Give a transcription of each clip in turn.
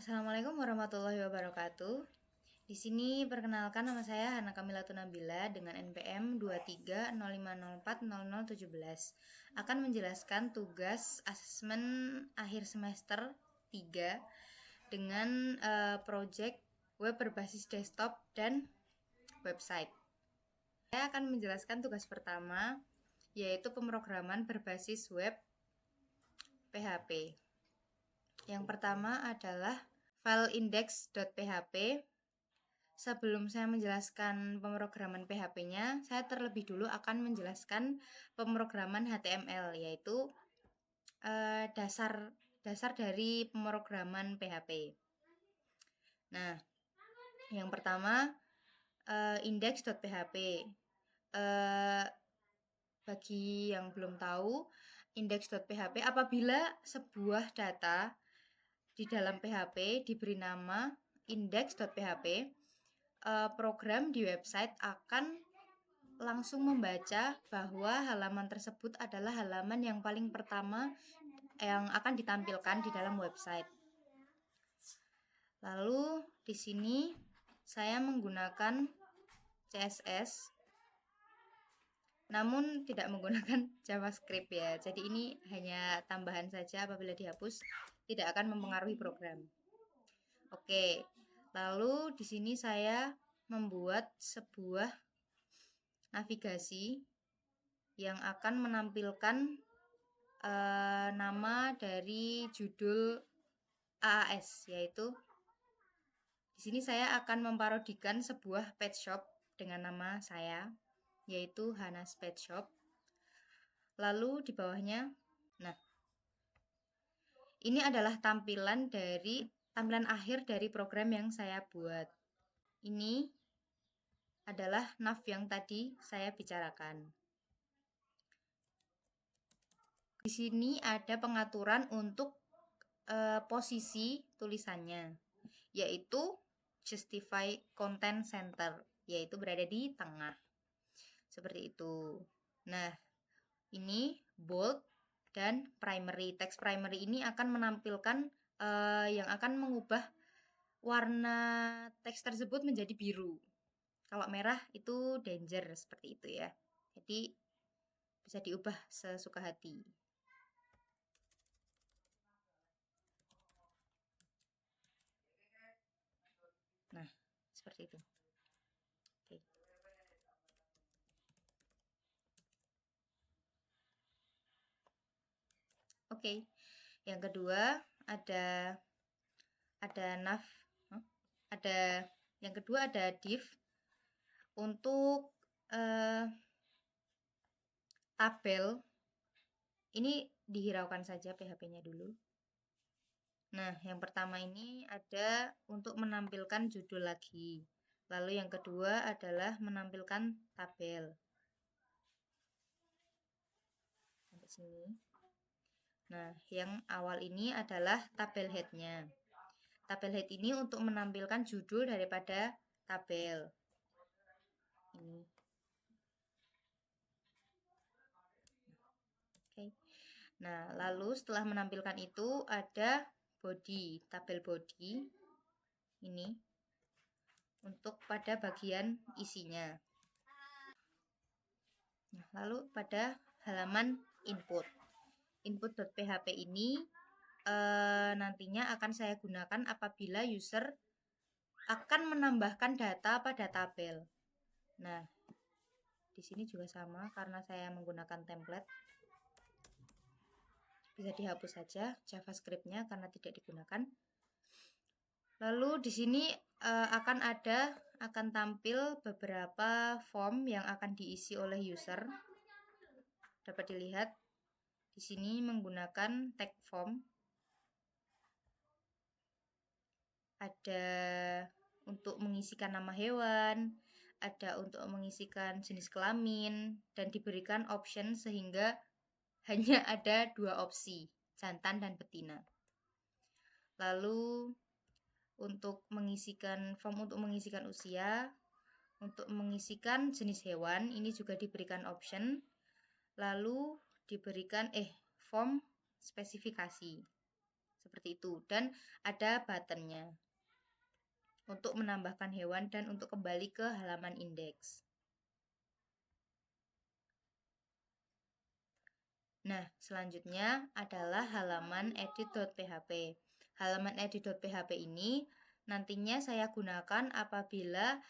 Assalamualaikum warahmatullahi wabarakatuh. Di sini perkenalkan nama saya Hana Kamilatu Nabila dengan NPM 2305040017. Akan menjelaskan tugas asesmen akhir semester 3 dengan project web berbasis desktop dan website. Saya akan menjelaskan tugas pertama yaitu pemrograman berbasis web PHP. Yang pertama adalah file index.php. Sebelum saya menjelaskan pemrograman PHP-nya, saya terlebih dulu akan menjelaskan pemrograman HTML, yaitu dasar dari pemrograman PHP. Nah, yang pertama index.php. Bagi yang belum tahu, index.php apabila sebuah data di dalam PHP diberi nama index.php, program di website akan langsung membaca bahwa halaman tersebut adalah halaman yang paling pertama yang akan ditampilkan di dalam website. Lalu di sini saya menggunakan CSS, namun tidak menggunakan JavaScript ya. Jadi ini hanya tambahan saja, apabila dihapus tidak akan mempengaruhi program. Oke, lalu di sini saya membuat sebuah navigasi yang akan menampilkan nama dari judul AAS, yaitu di sini saya akan memparodikan sebuah pet shop dengan nama saya, yaitu Hana's Pet Shop. Lalu di bawahnya, nah ini adalah tampilan akhir dari program yang saya buat. Ini adalah nav yang tadi saya bicarakan. Di sini ada pengaturan untuk posisi tulisannya, yaitu justify content center, yaitu berada di tengah. Seperti itu. Nah, ini bold dan primary. Teks primary ini akan menampilkan yang akan mengubah warna teks tersebut menjadi biru. Kalau merah itu danger, seperti itu ya. Jadi bisa diubah sesuka hati. Nah, seperti itu. Oke. Oke. Yang kedua ada nav, yang kedua ada div untuk tabel. Ini dihiraukan saja PHP-nya dulu. Nah, yang pertama ini ada untuk menampilkan judul lagi. Lalu yang kedua adalah menampilkan tabel. Sampai sini. Nah, yang awal ini adalah tabel head-nya. Tabel head ini untuk menampilkan judul daripada tabel. Ini. Oke. Nah, lalu setelah menampilkan itu ada body, tabel body ini untuk pada bagian isinya. Nah, lalu pada halaman input.php ini nantinya akan saya gunakan apabila user akan menambahkan data pada tabel. Nah, di sini juga sama karena saya menggunakan template. Bisa dihapus saja JavaScript-nya karena tidak digunakan. Lalu di sini akan tampil beberapa form yang akan diisi oleh user. Dapat dilihat di sini menggunakan tag form. Ada untuk mengisikan nama hewan, ada untuk mengisikan jenis kelamin, dan diberikan option sehingga hanya ada 2 opsi, jantan dan betina. Lalu untuk mengisikan form untuk mengisikan usia, untuk mengisikan jenis hewan, ini juga diberikan option. Lalu diberikan form spesifikasi. seperti itu, dan ada buttonnya untuk menambahkan hewan dan untuk kembali ke halaman indeks. Nah, selanjutnya adalah halaman edit.php. Halaman edit.php ini nantinya saya gunakan apabila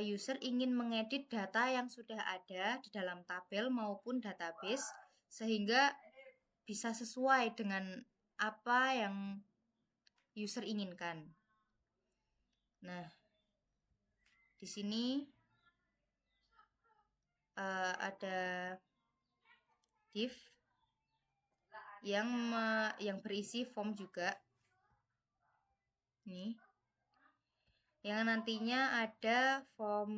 user ingin mengedit data yang sudah ada di dalam tabel maupun database sehingga bisa sesuai dengan apa yang user inginkan. Nah, di sini ada div yang berisi form juga. Nih. Yang nantinya ada form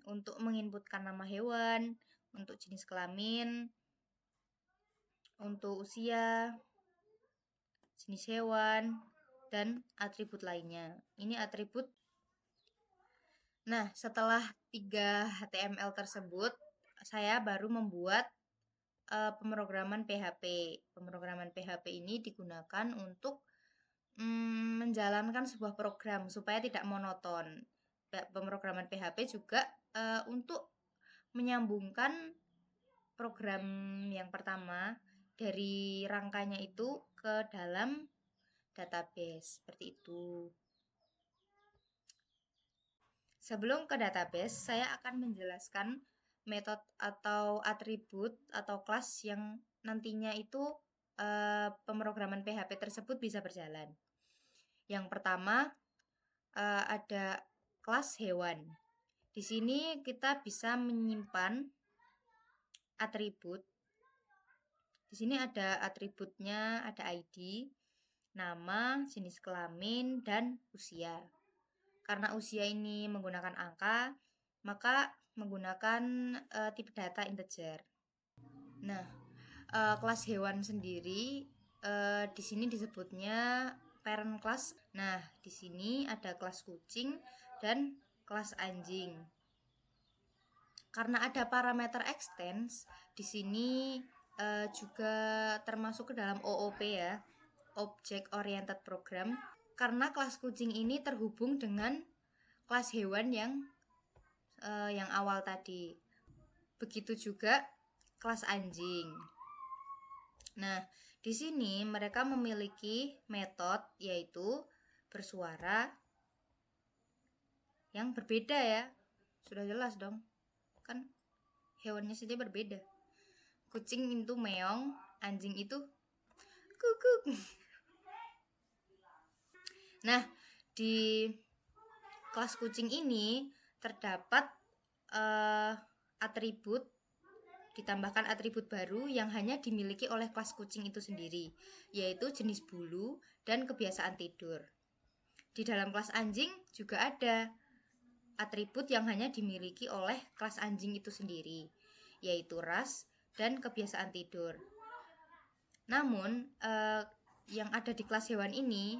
untuk menginputkan nama hewan, untuk jenis kelamin, untuk usia, jenis hewan, dan atribut lainnya. Ini atribut. Nah, setelah 3 HTML tersebut, saya baru membuat pemrograman PHP. Pemrograman PHP ini digunakan untuk menjalankan sebuah program supaya tidak monoton. Pemrograman PHP juga untuk menyambungkan program yang pertama dari rangkanya itu ke dalam database, seperti itu. Sebelum ke database, saya akan menjelaskan metode atau atribut atau kelas yang nantinya itu pemrograman PHP tersebut bisa berjalan. Yang pertama ada kelas hewan. Di sini kita bisa menyimpan atribut. Di sini ada atributnya, ada ID, nama, jenis kelamin, dan usia. Karena usia ini menggunakan angka, maka menggunakan tipe data integer. Nah, kelas hewan sendiri di sini disebutnya parent class. Nah, di sini ada kelas kucing dan kelas anjing. Karena ada parameter extends, di sini juga termasuk ke dalam OOP ya, Object Oriented Program. Karena kelas kucing ini terhubung dengan kelas hewan yang awal tadi. Begitu juga kelas anjing. Nah, di sini mereka memiliki metode yaitu bersuara yang berbeda ya. Sudah jelas dong. Kan hewannya saja berbeda. Kucing itu meong, anjing itu kukuk. Nah, di kelas kucing ini terdapat atribut, ditambahkan atribut baru yang hanya dimiliki oleh kelas kucing itu sendiri, yaitu jenis bulu dan kebiasaan tidur. Di dalam kelas anjing juga ada atribut yang hanya dimiliki oleh kelas anjing itu sendiri, yaitu ras dan kebiasaan tidur. Namun, yang ada di kelas hewan ini,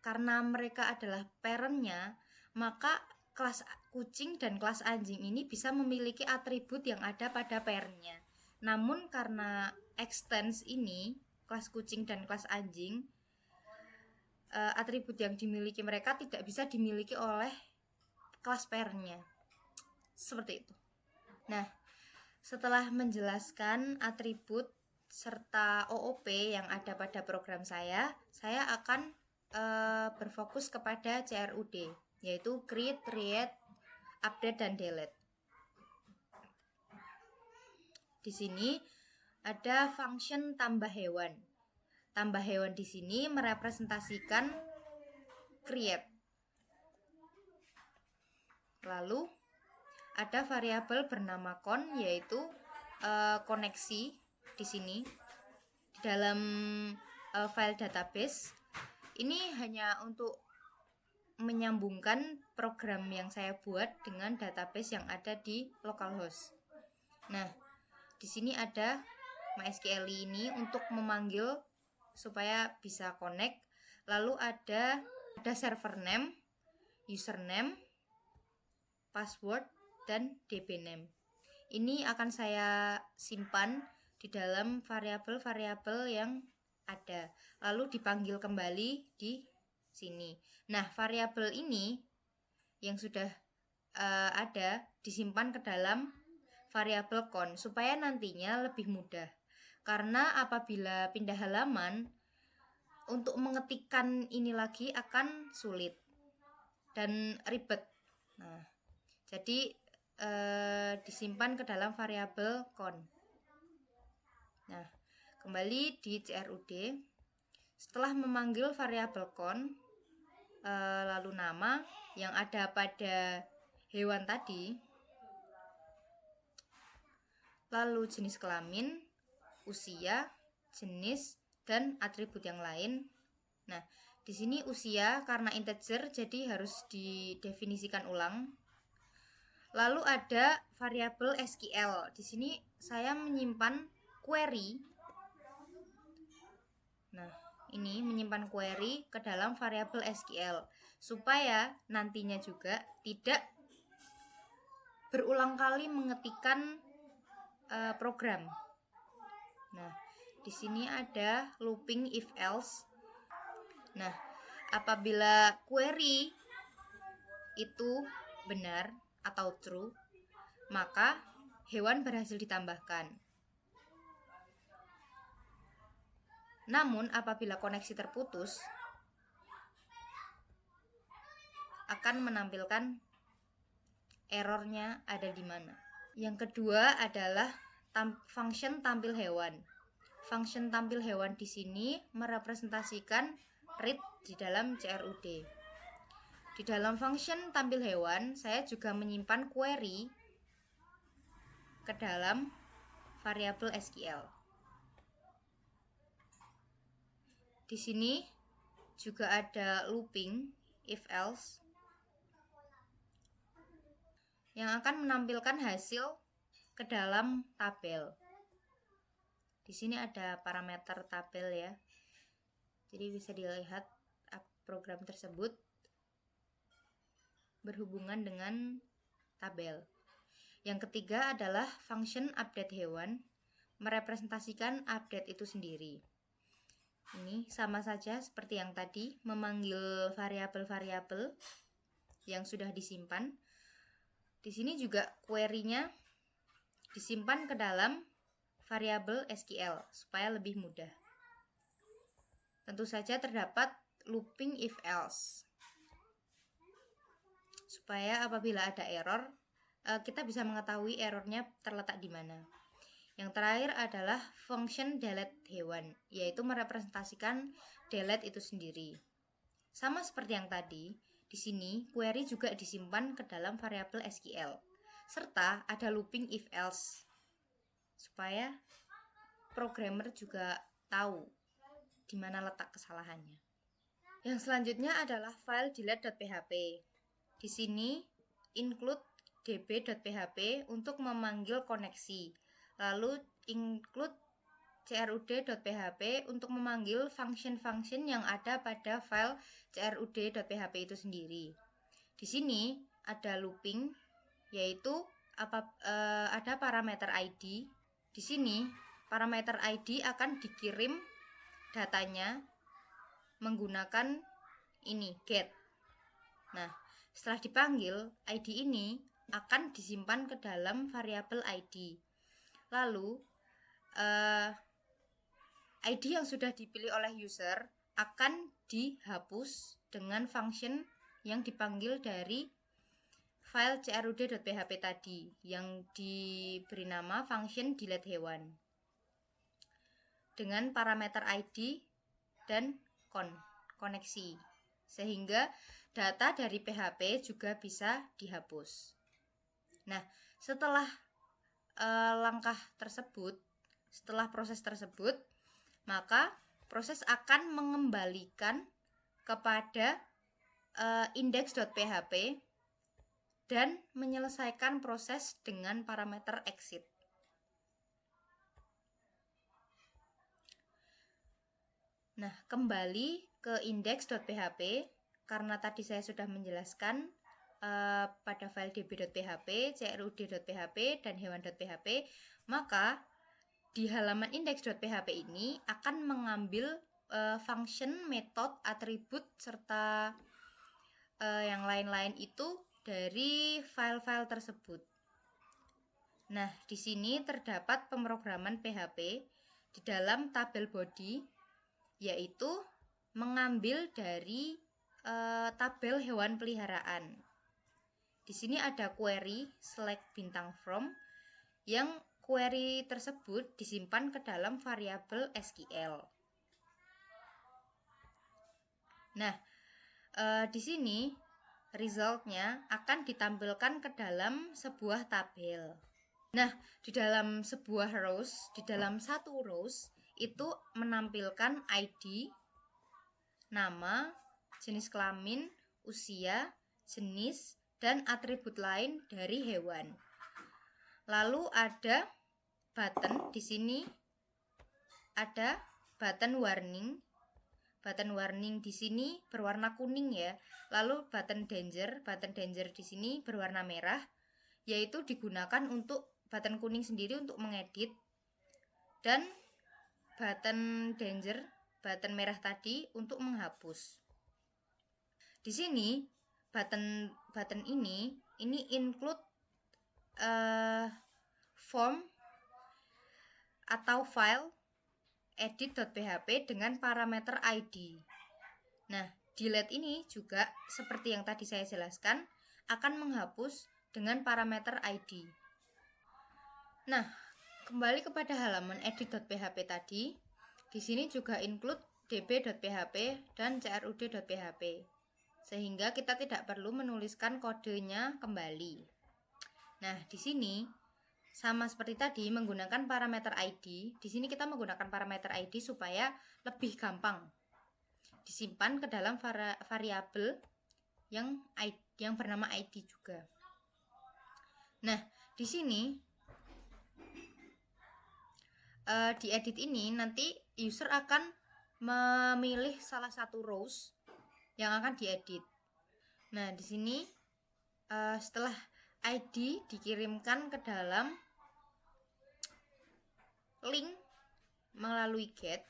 karena mereka adalah parentnya, maka kelas kucing dan kelas anjing ini bisa memiliki atribut yang ada pada parentnya. Namun karena extends ini, kelas kucing dan kelas anjing, atribut yang dimiliki mereka tidak bisa dimiliki oleh kelas parentnya. Seperti itu. Nah, setelah menjelaskan atribut serta OOP yang ada pada program saya akan berfokus kepada CRUD, yaitu create, read, update, dan delete. Di sini ada function tambah hewan. Tambah hewan di sini merepresentasikan create. Lalu ada variabel bernama con, yaitu koneksi di sini di dalam file database. Ini hanya untuk menyambungkan program yang saya buat dengan database yang ada di localhost. Nah, di sini ada MySQL ini untuk memanggil supaya bisa connect. Lalu ada server name, username, password, dan DB name. Ini akan saya simpan di dalam variabel-variabel yang ada, lalu dipanggil kembali di sini. Nah, variabel ini yang sudah ada disimpan ke dalam variabel con supaya nantinya lebih mudah. Karena apabila pindah halaman, untuk mengetikkan ini lagi akan sulit dan ribet. Nah, jadi disimpan ke dalam variabel con. Nah, kembali di CRUD, setelah memanggil variabel con, lalu nama yang ada pada hewan tadi, lalu jenis kelamin, usia, jenis, dan atribut yang lain. Nah, di sini usia karena integer jadi harus didefinisikan ulang. Lalu ada variabel SQL. Di sini saya menyimpan query. Nah, ini menyimpan query ke dalam variabel SQL supaya nantinya juga tidak berulang kali mengetikkan program. Nah, di sini ada looping if else. Nah, apabila query itu benar atau true, maka hewan berhasil ditambahkan. Namun apabila koneksi terputus, akan menampilkan errornya ada di mana. Yang kedua adalah function tampil hewan. Function tampil hewan di sini merepresentasikan read di dalam CRUD. Di dalam function tampil hewan, saya juga menyimpan query ke dalam variabel SQL. Di sini juga ada looping if else yang akan menampilkan hasil ke dalam tabel. Di sini ada parameter tabel ya. Jadi bisa dilihat program tersebut berhubungan dengan tabel. Yang ketiga adalah function update hewan, merepresentasikan update itu sendiri. Ini sama saja seperti yang tadi, memanggil variabel-variabel yang sudah disimpan. Di sini juga query-nya disimpan ke dalam variabel SQL supaya lebih mudah. Tentu saja terdapat looping if else supaya apabila ada error, kita bisa mengetahui errornya terletak di mana. Yang terakhir adalah function delete hewan, yaitu merepresentasikan delete itu sendiri. Sama seperti yang tadi, di sini query juga disimpan ke dalam variabel SQL, serta ada looping if else supaya programmer juga tahu di mana letak kesalahannya. Yang selanjutnya adalah file delete.php. Di sini include db.php untuk memanggil koneksi, lalu include crud.php untuk memanggil function-function yang ada pada file crud.php itu sendiri. Di sini ada looping, yaitu ada parameter ID. Di sini parameter ID akan dikirim datanya menggunakan ini get. Nah, setelah dipanggil, ID ini akan disimpan ke dalam variabel ID. Lalu ID yang sudah dipilih oleh user akan dihapus dengan function yang dipanggil dari file crud.php tadi yang diberi nama function delete hewan dengan parameter ID dan koneksi, sehingga data dari PHP juga bisa dihapus. Nah, setelah langkah tersebut, setelah proses tersebut, maka proses akan mengembalikan kepada index.php dan menyelesaikan proses dengan parameter exit. Nah, kembali ke index.php, karena tadi saya sudah menjelaskan pada file db.php, crud.php, dan hewan.php, maka di halaman index.php ini akan mengambil function, method, atribut serta yang lain-lain itu dari file-file tersebut. Nah, di sini terdapat pemrograman PHP di dalam tabel body, yaitu mengambil dari tabel hewan peliharaan. Di sini ada query select bintang from, yang query tersebut disimpan ke dalam variabel SQL. Nah, di sini resultnya akan ditampilkan ke dalam sebuah tabel. Nah, di dalam sebuah rows, di dalam satu rows itu menampilkan ID, nama, jenis kelamin, usia, jenis, dan atribut lain dari hewan. Lalu ada button, di sini ada button warning. Button warning di sini berwarna kuning ya. Lalu button danger di sini berwarna merah, yaitu digunakan untuk button kuning sendiri untuk mengedit, dan button danger, button merah tadi untuk menghapus. Di sini button ini include form atau file edit.php dengan parameter ID. Nah, delete ini juga seperti yang tadi saya jelaskan akan menghapus dengan parameter ID. Nah, kembali kepada halaman edit.php tadi, di sini juga include db.php dan crud.php, sehingga kita tidak perlu menuliskan kodenya kembali. Nah, di sini sama seperti tadi menggunakan parameter ID. Di sini kita menggunakan parameter ID supaya lebih gampang disimpan ke dalam variabel yang bernama ID juga. Nah, di sini di edit ini nanti user akan memilih salah satu rows yang akan diedit. Nah, di sini setelah ID dikirimkan ke dalam link melalui get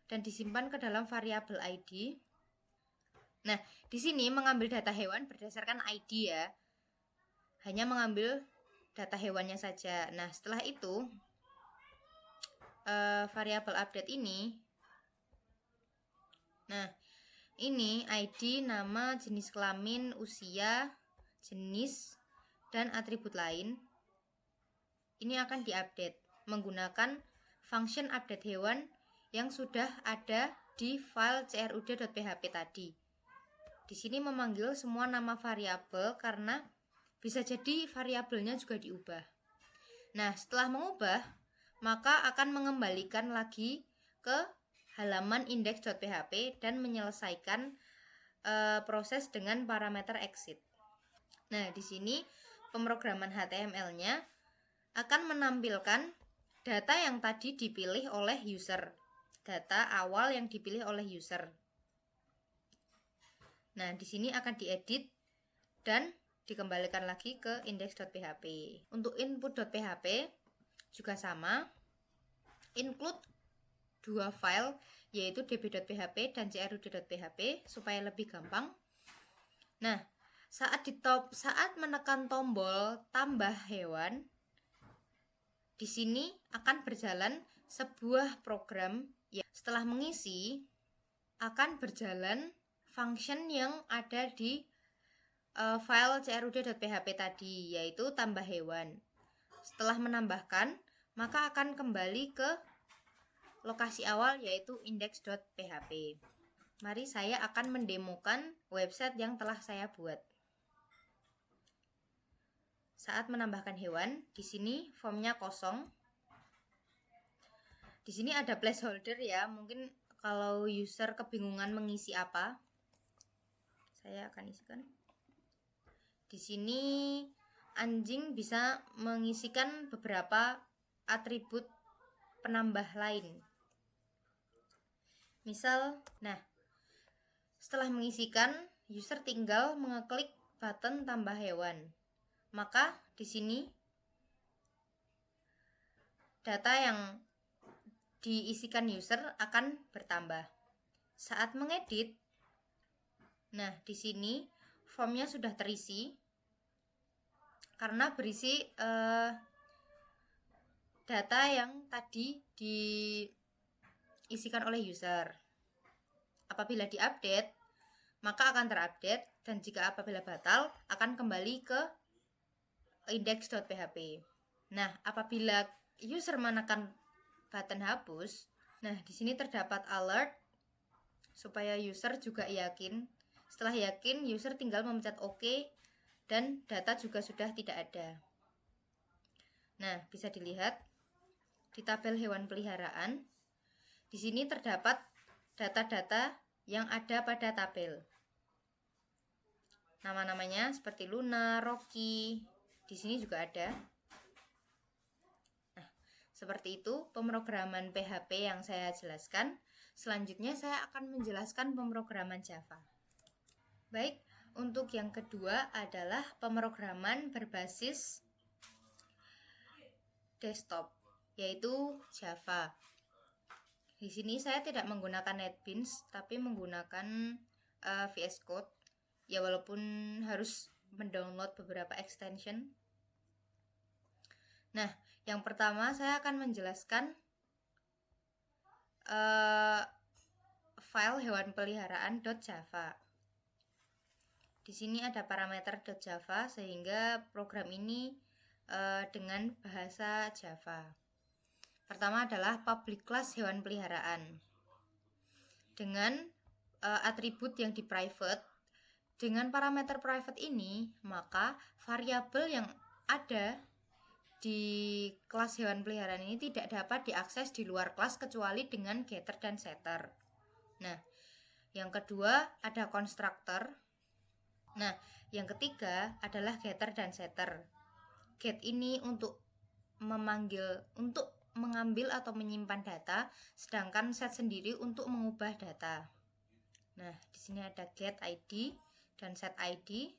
dan disimpan ke dalam variabel ID. Nah, di sini mengambil data hewan berdasarkan ID ya. Hanya mengambil data hewannya saja. Nah, setelah itu variabel update ini. Nah, ini ID, nama, jenis kelamin, usia, jenis, dan atribut lain. Ini akan diupdate menggunakan function update hewan yang sudah ada di file crud.php tadi. Di sini memanggil semua nama variabel karena bisa jadi variabelnya juga diubah. Nah, setelah mengubah, maka akan mengembalikan lagi ke halaman index.php dan menyelesaikan proses dengan parameter exit. Nah, di sini pemrograman HTML-nya akan menampilkan data yang tadi dipilih oleh user, data awal yang dipilih oleh user. Nah, di sini akan diedit dan dikembalikan lagi ke index.php. Untuk input.php juga sama, include dua file, yaitu db.php dan crud.php supaya lebih gampang. Nah, saat menekan tombol tambah hewan, di sini akan berjalan sebuah program yang setelah mengisi akan berjalan function yang ada di file crud.php tadi, yaitu tambah hewan. Setelah menambahkan, maka akan kembali ke lokasi awal, yaitu index.php. Mari saya akan mendemokan website yang telah saya buat. Saat menambahkan hewan, di sini formnya kosong. Di sini ada placeholder ya, mungkin kalau user kebingungan mengisi apa, saya akan isikan. Di sini anjing bisa mengisikan beberapa atribut penambah lain. Misal, nah, setelah mengisikan, user tinggal mengeklik button tambah hewan. Maka di sini data yang diisikan user akan bertambah. Saat mengedit, nah di sini formnya sudah terisi karena berisi data yang tadi diisikan oleh user. Apabila diupdate, maka akan terupdate, dan jika apabila batal akan kembali ke index.php. Nah, apabila user menekan button hapus, nah di sini terdapat alert supaya user juga yakin. Setelah yakin, user tinggal memencet OK dan data juga sudah tidak ada. Nah, bisa dilihat di tabel hewan peliharaan. Di sini terdapat data-data yang ada pada tabel. Nama-namanya seperti Luna, Rocky, di sini juga ada. Nah, seperti itu pemrograman PHP yang saya jelaskan. Selanjutnya saya akan menjelaskan pemrograman Java. Baik, untuk yang kedua adalah pemrograman berbasis desktop, yaitu Java. Di sini saya tidak menggunakan NetBeans, tapi menggunakan VS Code. Ya, walaupun harus mendownload beberapa extension. Nah, yang pertama saya akan menjelaskan file hewan peliharaan .java. Di sini ada parameter .java sehingga program ini dengan bahasa Java. Pertama adalah public class hewan peliharaan dengan atribut yang di private. Dengan parameter private ini, maka variabel yang ada di kelas hewan peliharaan ini tidak dapat diakses di luar kelas kecuali dengan getter dan setter. Nah, yang kedua ada constructor. Nah, yang ketiga adalah getter dan setter. Get ini untuk mengambil atau menyimpan data, sedangkan set sendiri untuk mengubah data. Nah, di sini ada get ID dan set ID,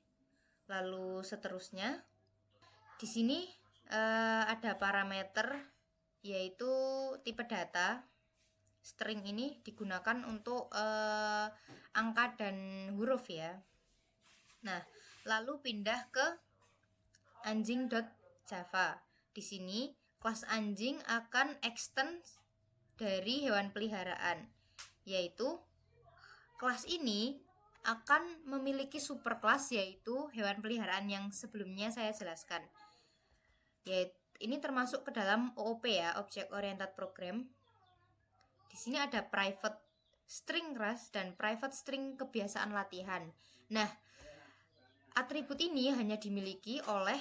lalu seterusnya. Di sini ada parameter yaitu tipe data. String ini digunakan untuk angka dan huruf ya. Nah, lalu pindah ke anjing.java. Di sini kelas anjing akan extend dari hewan peliharaan, yaitu kelas ini akan memiliki superclass, yaitu hewan peliharaan yang sebelumnya saya jelaskan. Yaitu ini termasuk ke dalam OOP ya, Object Oriented Program. Di sini ada private string class dan private string kebiasaan latihan. Nah, atribut ini hanya dimiliki oleh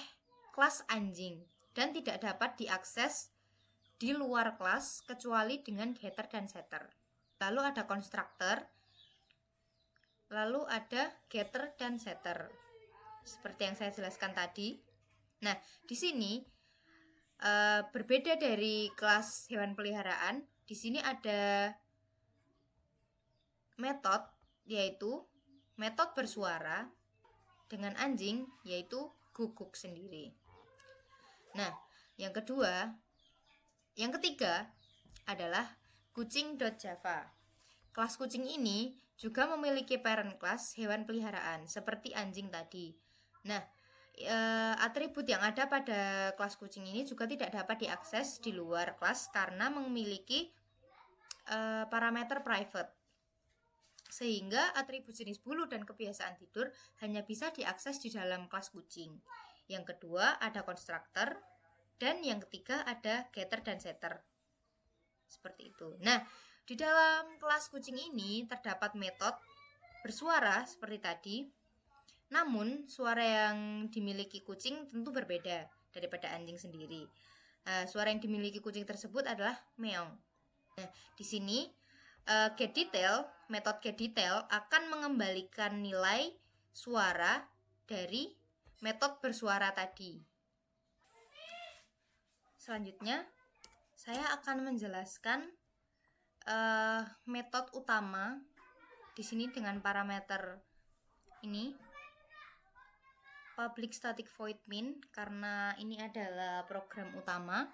kelas anjing dan tidak dapat diakses di luar kelas kecuali dengan getter dan setter. Lalu ada constructor, lalu ada getter dan setter. Seperti yang saya jelaskan tadi. Nah, di sini berbeda dari kelas hewan peliharaan. Di sini ada metode, yaitu metode bersuara dengan anjing, yaitu guguk sendiri. Nah, yang ketiga adalah kucing.java. Kelas kucing ini juga memiliki parent class hewan peliharaan seperti anjing tadi. Nah, atribut yang ada pada kelas kucing ini juga tidak dapat diakses di luar kelas karena memiliki parameter private. Sehingga atribut jenis bulu dan kebiasaan tidur hanya bisa diakses di dalam kelas kucing. Yang kedua ada constructor, dan yang ketiga ada getter dan setter. Seperti itu. Nah, di dalam kelas kucing ini terdapat metode bersuara seperti tadi. Namun, suara yang dimiliki kucing tentu berbeda daripada anjing sendiri. Suara yang dimiliki kucing tersebut adalah meong. Nah, di sini metode getDetail akan mengembalikan nilai suara dari metode bersuara tadi. Selanjutnya, saya akan menjelaskan metode utama di sini dengan parameter ini, public static void main, karena ini adalah program utama.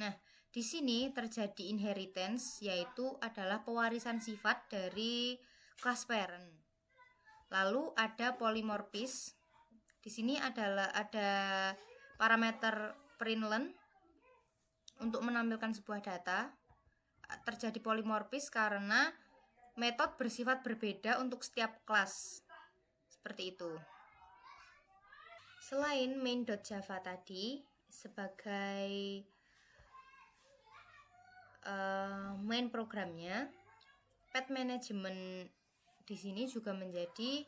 Nah, di sini terjadi inheritance, yaitu adalah pewarisan sifat dari class parent. Lalu ada polymorphism. Di sini ada parameter printlen untuk menampilkan sebuah data. Terjadi polymorphism karena metode bersifat berbeda untuk setiap kelas. Seperti itu. Selain main.java tadi sebagai main programnya, pet management di sini juga menjadi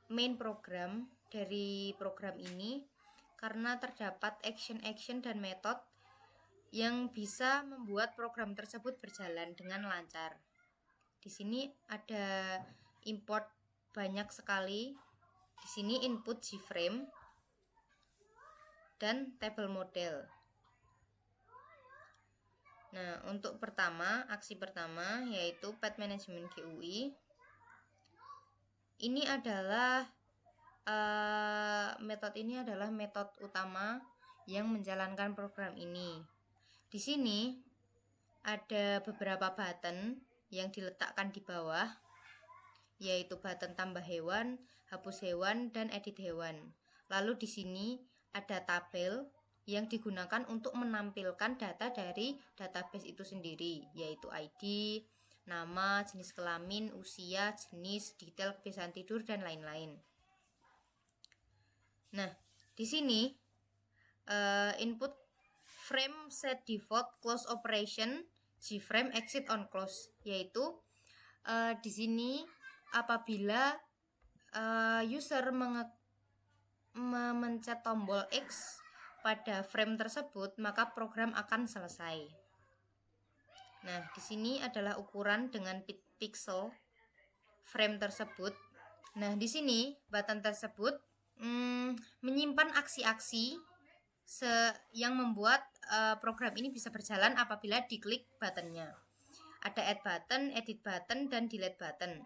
main program dari program ini karena terdapat action dan metode yang bisa membuat program tersebut berjalan dengan lancar. Di sini ada import banyak sekali. Di sini input JFrame dan table model. Nah, untuk aksi pertama yaitu pet management GUI. Ini adalah metode utama yang menjalankan program ini. Di sini ada beberapa button yang diletakkan di bawah, yaitu button tambah hewan, hapus hewan, dan edit hewan. Lalu di sini ada tabel yang digunakan untuk menampilkan data dari database itu sendiri, yaitu ID, nama, jenis kelamin, usia, jenis, detail kebiasaan tidur, dan lain-lain. Nah, di sini input frame set default close operation JFrame exit on close, yaitu di sini apabila user memencet tombol X pada frame tersebut, maka program akan selesai. Nah, di sini adalah ukuran dengan pixel frame tersebut. Nah, di sini button tersebut menyimpan aksi-aksi yang membuat program ini bisa berjalan apabila diklik buttonnya. Ada add button, edit button, dan delete button.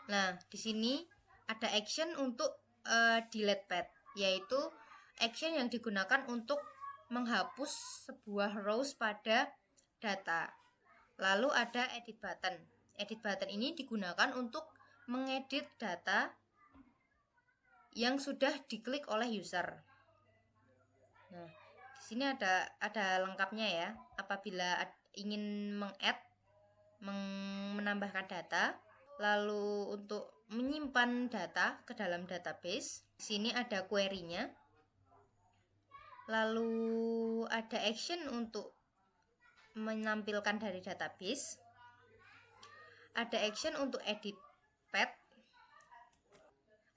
Nah, di sini ada action untuk delete path, yaitu action yang digunakan untuk menghapus sebuah rows pada data. Lalu ada edit button. Edit button ini digunakan untuk mengedit data yang sudah diklik oleh user. Nah, di sini ada lengkapnya ya. Apabila ingin menambahkan data, lalu untuk menyimpan data ke dalam database, di sini ada query-nya. Lalu ada action untuk menampilkan dari database. Ada action untuk edit path.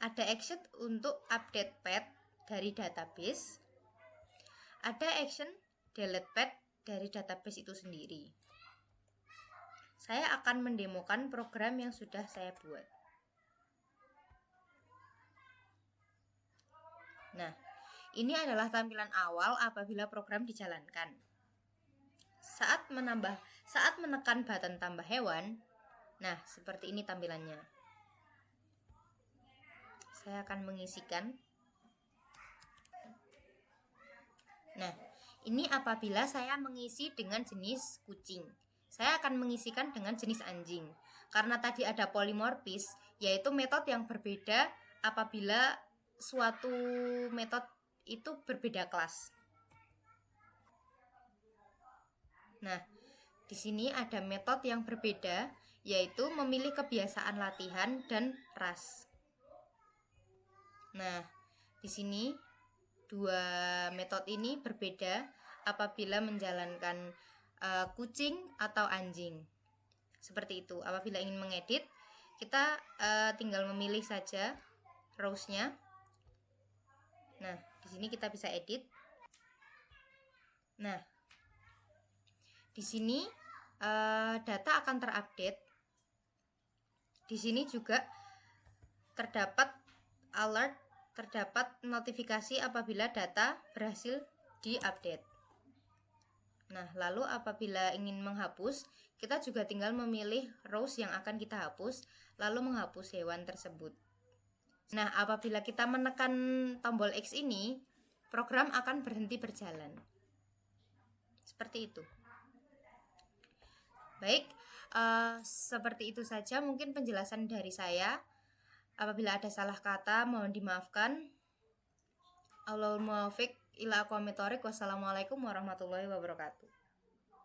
Ada action untuk update path dari database. Ada action delete path dari database itu sendiri. Saya akan mendemokan program yang sudah saya buat. Nah, ini adalah tampilan awal apabila program dijalankan. Saat menekan button tambah hewan, nah seperti ini tampilannya. Saya akan mengisikan. Nah, ini apabila saya mengisi dengan jenis kucing. Saya akan mengisikan dengan jenis anjing. Karena tadi ada polymorphism, yaitu metode yang berbeda apabila suatu metode itu berbeda kelas. Nah, di sini ada metode yang berbeda, yaitu memilih kebiasaan latihan dan ras. Nah, di sini dua metode ini berbeda apabila menjalankan kucing atau anjing. Seperti itu. Apabila ingin mengedit, kita tinggal memilih saja rows-nya. Nah, di sini kita bisa edit. Nah, di sini data akan terupdate. Di sini juga terdapat alert, terdapat notifikasi apabila data berhasil diupdate. Nah, lalu apabila ingin menghapus, kita juga tinggal memilih rows yang akan kita hapus, lalu menghapus hewan tersebut. Nah, apabila kita menekan tombol X ini, program akan berhenti berjalan. Seperti itu. Baik, seperti itu saja mungkin penjelasan dari saya. Apabila ada salah kata mohon dimaafkan. Allahumma muwaffiq ila aqwamit thoriq. Wassalamualaikum warahmatullahi wabarakatuh.